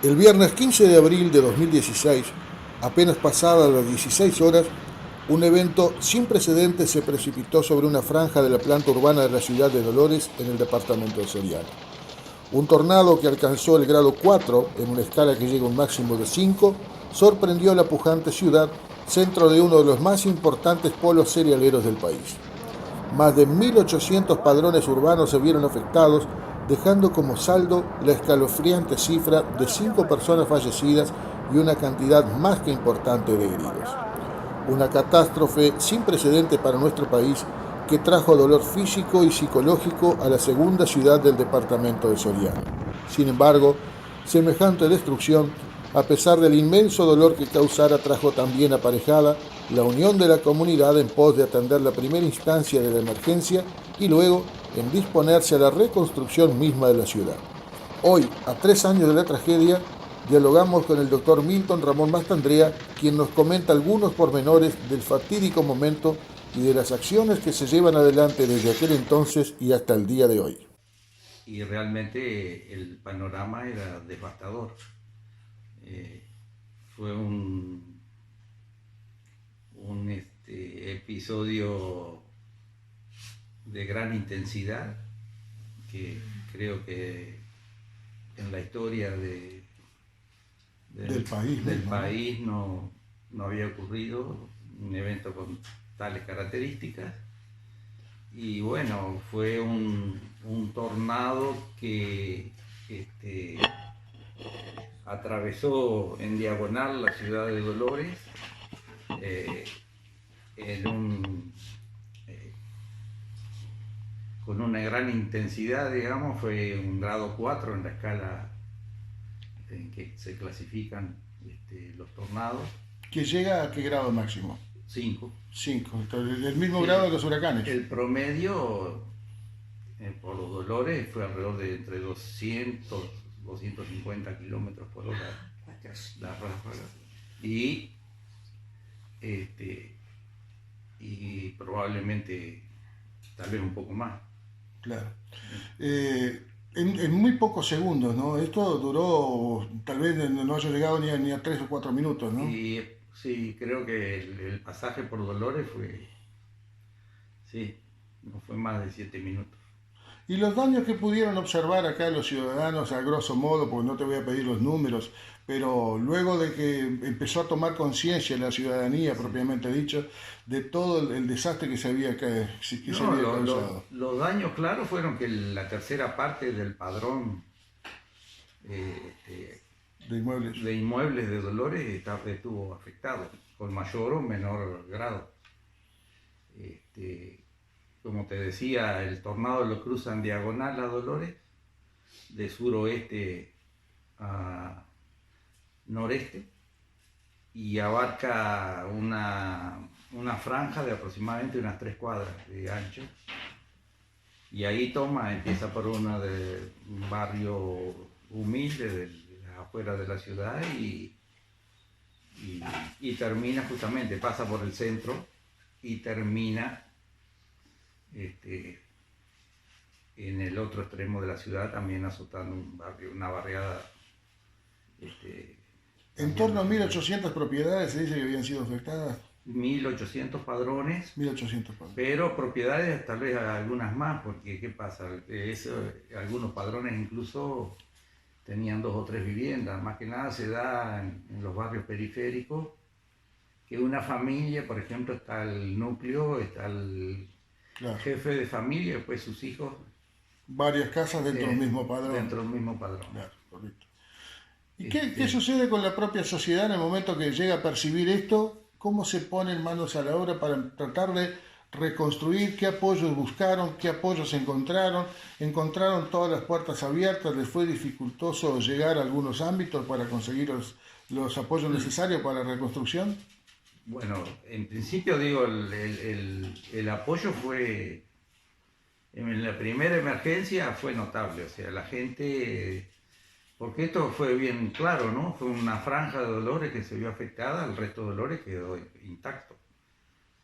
El viernes 15 de abril de 2016, apenas pasadas las 16 horas, un evento sin precedentes se precipitó sobre una franja de la planta urbana de la ciudad de Dolores en el departamento de Soriano. Un tornado que alcanzó el grado 4 en una escala que llega a un máximo de 5 sorprendió a la pujante ciudad, centro de uno de los más importantes polos cerealeros del país. Más de 1.800 padrones urbanos se vieron afectados, dejando como saldo la escalofriante cifra de 5 personas fallecidas y una cantidad más que importante de heridos. Una catástrofe sin precedentes para nuestro país que trajo dolor físico y psicológico a la segunda ciudad del departamento de Soriano. Sin embargo, semejante destrucción, a pesar del inmenso dolor que causara, trajo también aparejada la unión de la comunidad en pos de atender la primera instancia de la emergencia y luego en disponerse a la reconstrucción misma de la ciudad. Hoy, a 3 años de la tragedia, dialogamos con el doctor Milton Ramón Mastandrea, quien nos comenta algunos pormenores del fatídico momento y de las acciones que se llevan adelante desde aquel entonces y hasta el día de hoy. Y realmente el panorama era devastador. Eh, Fue un episodio de gran intensidad que creo que en la historia Del país del mismo, ¿no? país no había ocurrido un evento con tales características. Y bueno, fue un tornado que atravesó en diagonal la ciudad de Dolores eh, en eh, con una gran intensidad, digamos. Fue un grado 4 en la escala en que se clasifican los tornados. ¿Que llega a qué grado máximo? 5. 5, el mismo grado de El, los huracanes. el promedio por los Dolores fue alrededor de entre 250 kilómetros por hora las ráfagas. Y, este, y probablemente tal vez un poco más. Claro. En muy pocos segundos, ¿no? Esto duró, tal vez no haya llegado ni a 3 o 4 minutos, ¿no? Y sí, creo que el pasaje por Dolores fue, sí, no fue más de 7 minutos. Y los daños que pudieron observar acá los ciudadanos, a grosso modo, porque no te voy a pedir los números, pero luego de que empezó a tomar conciencia la ciudadanía, Sí. propiamente dicho, de todo el desastre que se No, había causado. los daños claros fueron que la tercera parte del padrón eh, este, De inmuebles. de inmuebles de Dolores estuvo afectado, con mayor o menor grado. Este, Como te decía, el tornado lo cruza en diagonal a Dolores, de suroeste a noreste, y abarca una franja de aproximadamente unas 3 cuadras de ancho. Y ahí empieza por un barrio humilde afuera de la ciudad y termina justamente, pasa por el centro y termina este, en el otro extremo de la ciudad, también azotando un barrio, una barriada. Este, En También torno a 1.800 propiedades se dice que habían sido afectadas. 1800 padrones, 1.800 padres. pero propiedades tal vez algunas más, porque ¿qué pasa? Algunos padrones incluso tenían 2 o 3 viviendas. Más que nada se da en los barrios periféricos, que una familia, por ejemplo, está el núcleo, está el Claro. jefe de familia, después sus hijos Varias casas dentro del mismo padrón. dentro del mismo padrón. Claro, correcto. ¿Y Este, qué sucede con la propia sociedad en el momento que llega a percibir esto? ¿Cómo se ponen manos a la obra para tratar de reconstruir? ¿Qué apoyos buscaron? ¿Qué apoyos encontraron? ¿Encontraron todas las puertas abiertas? ¿Les fue dificultoso llegar a algunos ámbitos para conseguir los apoyos necesarios para la reconstrucción? Bueno, en principio digo, el apoyo fue, en la primera emergencia fue notable. O sea, la gente, porque esto fue bien claro, ¿no? Fue una franja de Dolores que se vio afectada, el resto de Dolores quedó intacto.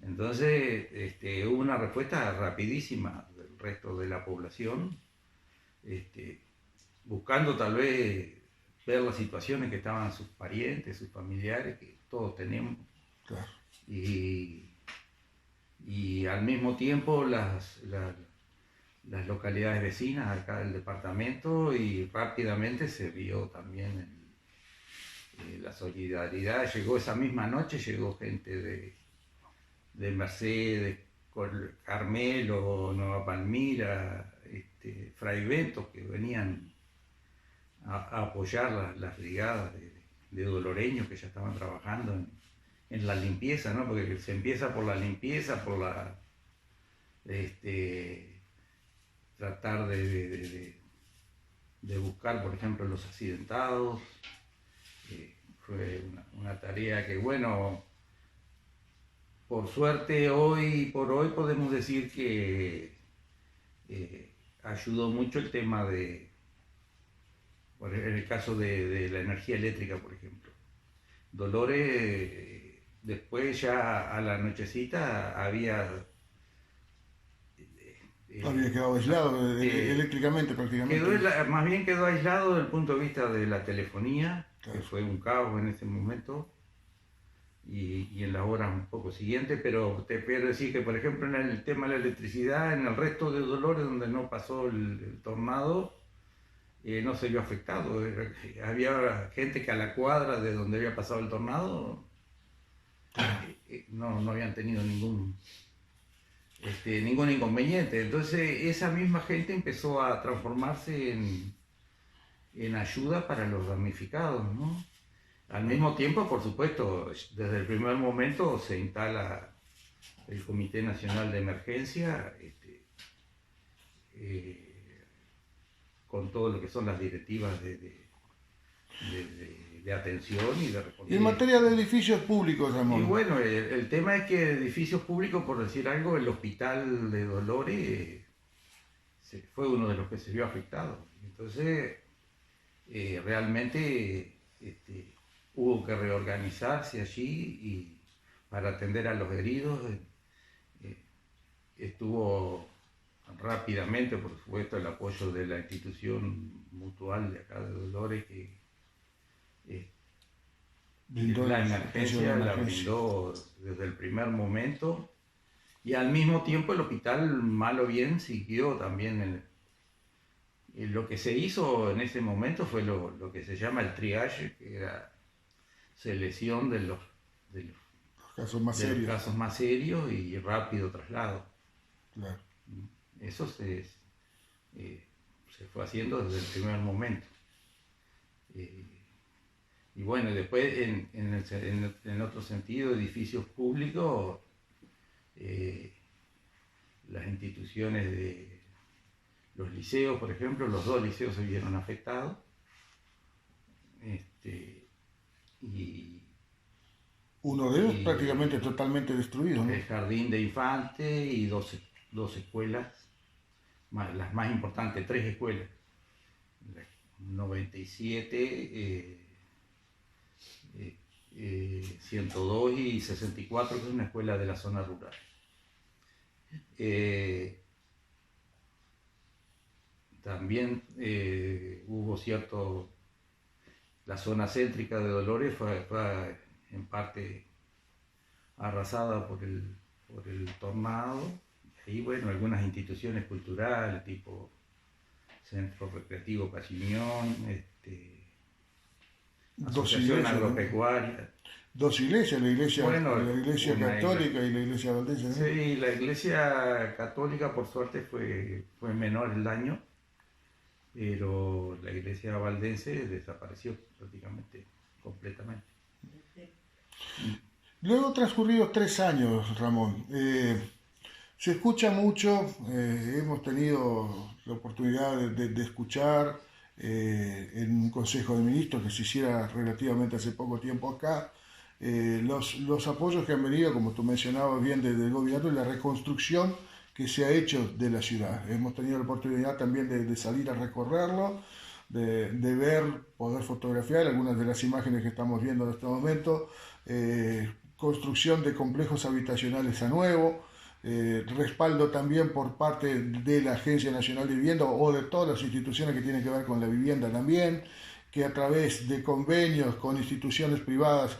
Entonces, hubo una respuesta rapidísima del resto de la población, buscando tal vez ver las situaciones que estaban sus parientes, sus familiares, que todos tenemos. Claro. Y al mismo tiempo las localidades vecinas acá del departamento, y rápidamente se vio también la solidaridad. Llegó esa misma noche, llegó gente de Mercedes, Carmelo, Nueva Palmira, Fray Bentos, que venían a apoyar las brigadas de doloreños que ya estaban trabajando en la limpieza, ¿no? Porque se empieza por la limpieza, por tratar de buscar, por ejemplo, los accidentados. Fue una tarea que, bueno, por suerte hoy por hoy podemos decir que ayudó mucho el tema en el caso de la energía eléctrica, por ejemplo. Dolores, después ya a la nochecita había quedado aislado eléctricamente prácticamente. Más bien quedó aislado desde el punto de vista de la telefonía, claro, que fue un caos en ese momento, y en las horas un poco siguientes, pero te quiero decir que, por ejemplo, en el tema de la electricidad, en el resto de Dolores, donde no pasó el tornado, no se vio afectado. Había gente que a la cuadra de donde había pasado el tornado no habían tenido ningún inconveniente. Entonces esa misma gente empezó a transformarse en ayuda para los damnificados, ¿no? Al mismo tiempo, por supuesto, desde el primer momento se instala el Comité Nacional de Emergencia, con todo lo que son las directivas de atención y de responder. Y en materia de edificios públicos, Ramón. Y bueno, el tema es que edificios públicos, por decir algo, el Hospital de Dolores fue uno de los que se vio afectado. Entonces, realmente hubo que reorganizarse allí para atender a los heridos. Estuvo rápidamente, por supuesto, el apoyo de la institución mutual de acá de Dolores, que la emergencia la brindó desde el primer momento, y al mismo tiempo el hospital, mal o bien, siguió también. Lo que se hizo en ese momento fue lo que se llama el triage, que era selección de los casos más serios y rápido traslado. Claro. Eso se fue haciendo desde el primer momento. Y bueno, después en otro sentido, edificios públicos, las instituciones de los liceos, por ejemplo, los 2 liceos se vieron afectados. Y uno de ellos prácticamente totalmente destruido, ¿no? El jardín de infantes y dos escuelas, las más importantes, 3 escuelas, 97, 102 y 64, que es una escuela de la zona rural. También hubo la zona céntrica de Dolores fue en parte arrasada por el tornado. Y bueno, algunas instituciones culturales, tipo Centro Recreativo Cachiñón, Asociación Agropecuaria. ¿No? 2 iglesias, la iglesia católica y la iglesia valdense, ¿no? Sí, la iglesia católica por suerte fue menor el daño, pero la iglesia valdense desapareció prácticamente completamente. Luego transcurridos 3 años, Ramón, se escucha mucho, hemos tenido la oportunidad de escuchar en un Consejo de Ministros que se hiciera relativamente hace poco tiempo acá, los apoyos que han venido, como tú mencionabas bien, desde el gobierno y la reconstrucción que se ha hecho de la ciudad. Hemos tenido la oportunidad también de salir a recorrerlo, de ver, poder fotografiar algunas de las imágenes que estamos viendo en este momento, construcción de complejos habitacionales a nuevo, respaldo también por parte de la Agencia Nacional de Vivienda o de todas las instituciones que tienen que ver con la vivienda también, que a través de convenios con instituciones privadas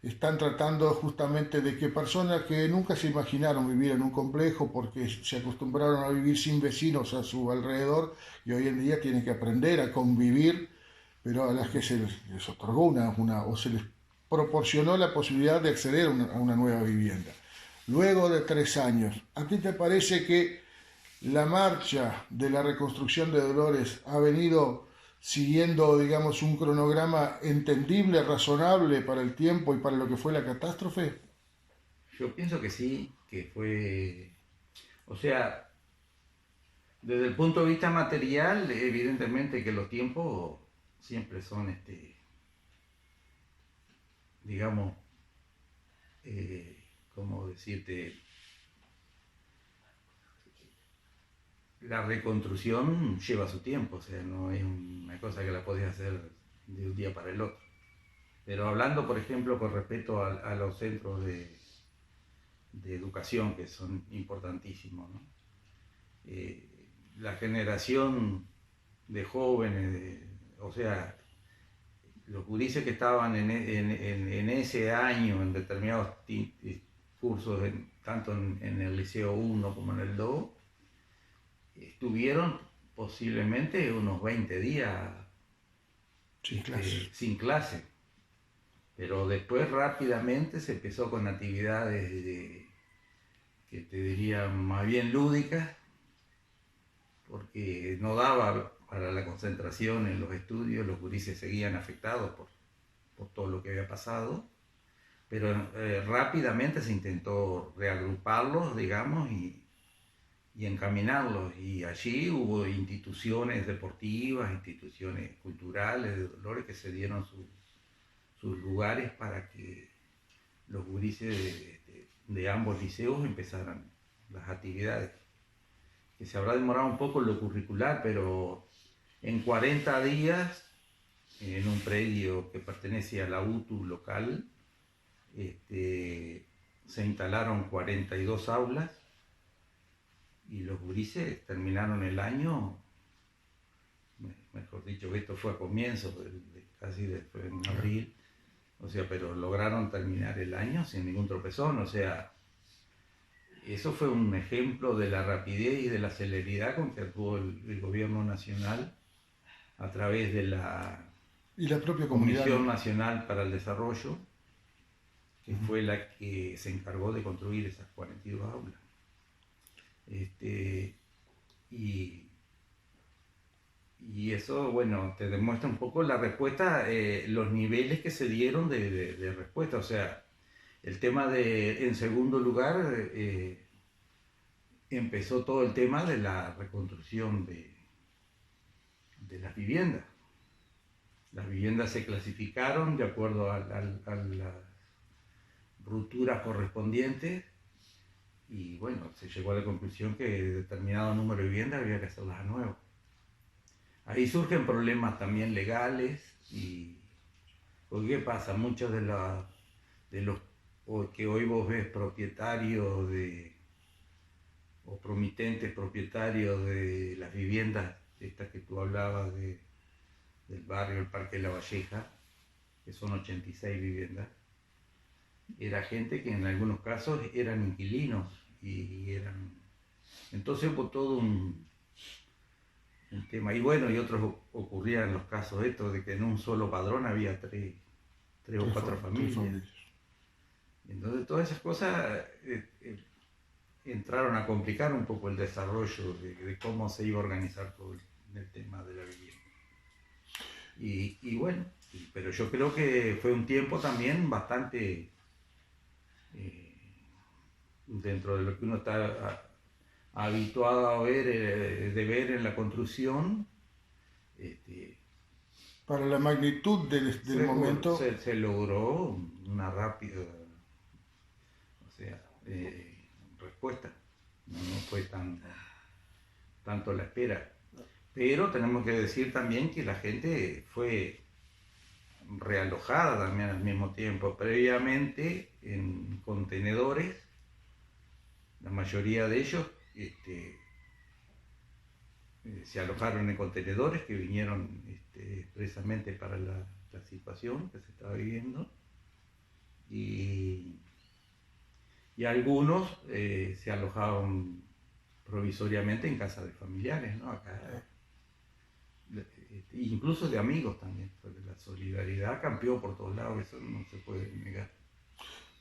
están tratando justamente de que personas que nunca se imaginaron vivir en un complejo porque se acostumbraron a vivir sin vecinos a su alrededor y hoy en día tienen que aprender a convivir, pero a las que les otorgó o se les proporcionó la posibilidad de acceder a una nueva vivienda. Luego de 3 años, ¿a ti te parece que la marcha de la reconstrucción de Dolores ha venido siguiendo, digamos, un cronograma entendible, razonable para el tiempo y para lo que fue la catástrofe? Yo pienso que sí, que fue, o sea, desde el punto de vista material, evidentemente que los tiempos siempre son, digamos, ¿cómo decirte? La reconstrucción lleva su tiempo, o sea, no es una cosa que la podés hacer de un día para el otro. Pero hablando, por ejemplo, con respecto a los centros de educación, que son importantísimos, ¿no? La generación de jóvenes, o sea, los gurises que estaban en ese año en determinados cursos, tanto en el Liceo 1 como en el 2, estuvieron posiblemente unos 20 días sin clase. Pero después rápidamente se empezó con actividades que te diría más bien lúdicas, porque no daba para la concentración en los estudios, los gurises seguían afectados por todo lo que había pasado, pero rápidamente se intentó reagruparlos, digamos, y encaminarlos, y allí hubo instituciones deportivas, instituciones culturales de Dolores que se dieron sus lugares para que los gurises de ambos liceos empezaran las actividades, que se habrá demorado un poco en lo curricular, pero en 40 días, en un predio que pertenece a la UTU local, se instalaron 42 aulas y los gurises terminaron el año, mejor dicho, esto fue a comienzos, casi después en abril, o sea, pero lograron terminar el año sin ningún tropezón, o sea, eso fue un ejemplo de la rapidez y de la celeridad con que actuó el gobierno nacional a través de la propia Comisión Nacional para el Desarrollo, que fue la que se encargó de construir esas 42 aulas. Y eso, bueno, te demuestra un poco la respuesta, los niveles que se dieron de respuesta. O sea, el tema en segundo lugar, empezó todo el tema de la reconstrucción de las viviendas. Las viviendas se clasificaron de acuerdo a las rupturas correspondientes, y bueno, se llegó a la conclusión que determinado número de viviendas había que hacerlas a nuevo. Ahí surgen problemas también legales, porque ¿qué pasa? Muchos de los que hoy vos ves propietarios o promitentes propietarios de las viviendas, estas que tú hablabas del barrio, el Parque de la Valleja, que son 86 viviendas, era gente que en algunos casos eran inquilinos entonces hubo todo un tema. Y bueno, y otros ocurrían los casos estos de que en un solo padrón había tres o cuatro familias. Entonces todas esas cosas entraron a complicar un poco el desarrollo de cómo se iba a organizar todo el tema de la vivienda. Y bueno, pero yo creo que fue un tiempo también bastante, dentro de lo que uno está habituado a ver, de ver en la construcción, para la magnitud del momento. Se logró una rápida, o sea, respuesta. No fue tanto la espera. Pero tenemos que decir también que la gente fue realojada también al mismo tiempo. Previamente en contenedores, la mayoría de ellos se alojaron en contenedores que vinieron expresamente para la situación que se estaba viviendo. Y algunos se alojaron provisoriamente en casa de familiares, ¿no? Acá, incluso de amigos también, porque la solidaridad cambió por todos lados, eso no se puede negar.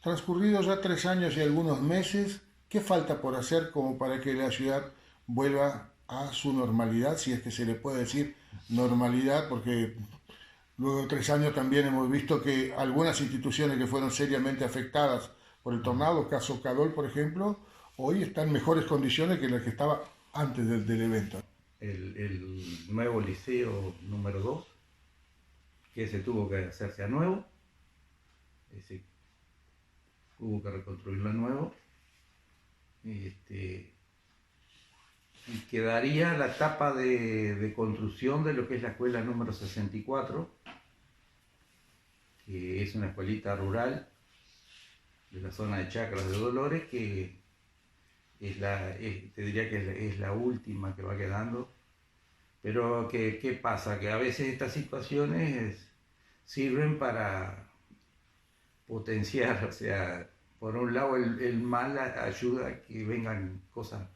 Transcurridos ya 3 años y algunos meses, ¿qué falta por hacer como para que la ciudad vuelva a su normalidad, si es que se le puede decir normalidad? Porque luego de 3 años también hemos visto que algunas instituciones que fueron seriamente afectadas por el tornado, caso Cadol por ejemplo, hoy están en mejores condiciones que las que estaba antes del evento. El nuevo liceo número 2, que se tuvo que hacerse a nuevo, hubo que reconstruirlo a nuevo, y quedaría la etapa de construcción de lo que es la escuela número 64, que es una escuelita rural de la zona de Chacras de Dolores, que te diría que es la última que va quedando. Pero ¿qué pasa? Que a veces estas situaciones sirven para potenciar, o sea, por un lado el mal ayuda a que vengan cosas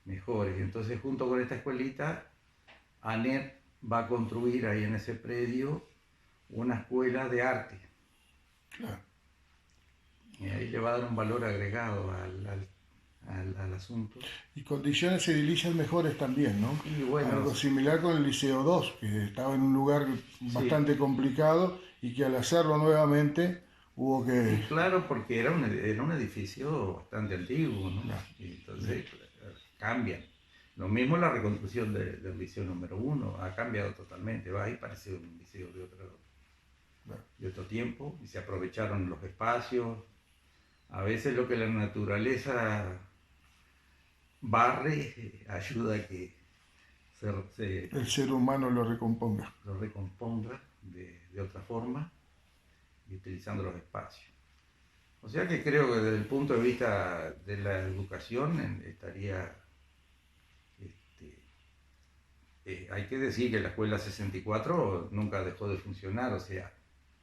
mejores. Entonces, junto con esta escuelita, ANET va a construir ahí en ese predio una escuela de arte. Claro. Y ahí le va a dar un valor agregado al asunto. Y condiciones edilicias mejores también, ¿no? Y bueno, algo similar con el Liceo 2, que estaba en un lugar bastante complicado y que al hacerlo nuevamente hubo que... Sí, claro, porque era un edificio bastante antiguo, ¿no? Claro. Y entonces cambian. Lo mismo la reconstrucción del liceo número 1 ha cambiado totalmente, va ahí parece un liceo de otro tiempo, y se aprovecharon los espacios. A veces lo que la naturaleza barre ayuda a que el ser humano lo recomponga. Lo recomponga de otra forma y utilizando los espacios. O sea que creo que desde el punto de vista de la educación estaría... hay que decir que la escuela 64 nunca dejó de funcionar, o sea,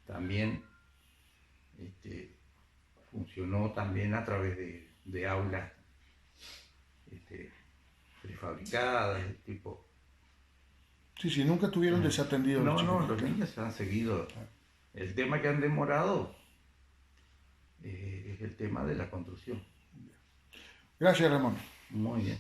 también funcionó también a través de aulas prefabricadas, tipo... Sí, nunca estuvieron desatendidos. No, los niños han seguido. El tema que han demorado es el tema de la construcción. Gracias, Ramón. Muy bien.